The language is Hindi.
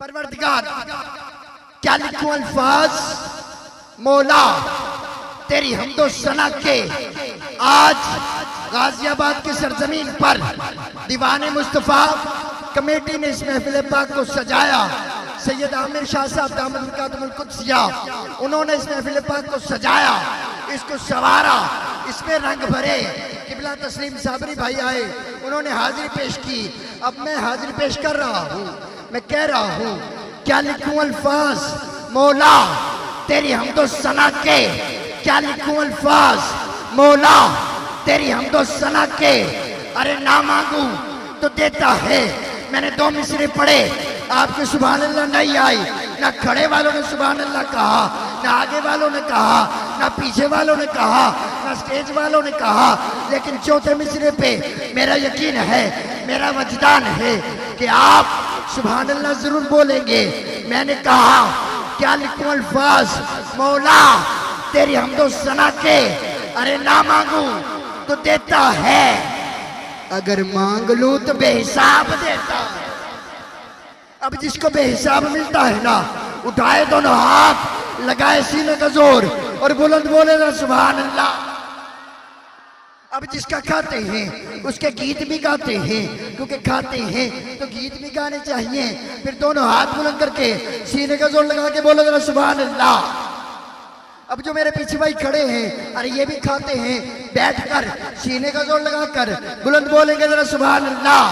परवरदिगार क्या लिखूं अल्फाज मौला तेरी हमदो सना के। आज गाजियाबाद की सरजमीन पर दीवाने मुस्तफ़ा कमेटी ने इस महफिल पाक को सजाया। सैयद आमिर शाह साहब दामद कातमुल कुद्सिया उन्होंने इस महफिल पाक को सजाया, इसको संवारा, इसमें रंग भरे। किबला तस्लीम साबरी भाई आए, उन्होंने हाजिरी पेश की। अब मैं हाजिरी पेश कर रहा हूँ, मैं कह रहा हूँ क्या लिखूं अल्फाज मौला तेरी हमदो सना के। क्या लिखूं अल्फाज मौला तेरी हमदो सना के। अरे ना मांगू तो देता है। मैंने दो मिसरे पढ़े, आपके सुभान अल्लाह नहीं आई। ना खड़े वालों ने सुभान अल्लाह कहा, ना आगे वालों ने कहा, ना पीछे वालों ने कहा, ना स्टेज वालों ने कहा। लेकिन चौथे मिसरे पे मेरा यकीन है, मेरा वजदान है कि आप सुभान अल्लाह जरूर बोलेंगे। मैंने कहा क्या लिखूं अल्फाज मौला तेरी हमदो सना के। अरे ना मांगू तो देता है, अगर मांग लूं तो बेहिसाब देता है। अब जिसको बेहिसाब मिलता है ना, उठाए दोनों हाथ, लगाए सीने का जोर और बुलंद बोले ना सुभान अल्लाह। अब जिसका खाते हैं उसके गीत भी गाते हैं, क्योंकि खाते हैं तो गीत भी गाने चाहिए। फिर दोनों हाथ बुलंद करके सीने का जोर लगा के बोले ना सुभान अल्लाह। अब जो मेरे पीछे भाई खड़े हैं, अरे ये भी खाते हैं, बैठकर सीने का जोर लगाकर बुलंद बोलेंगे जरा सुभान अल्लाह।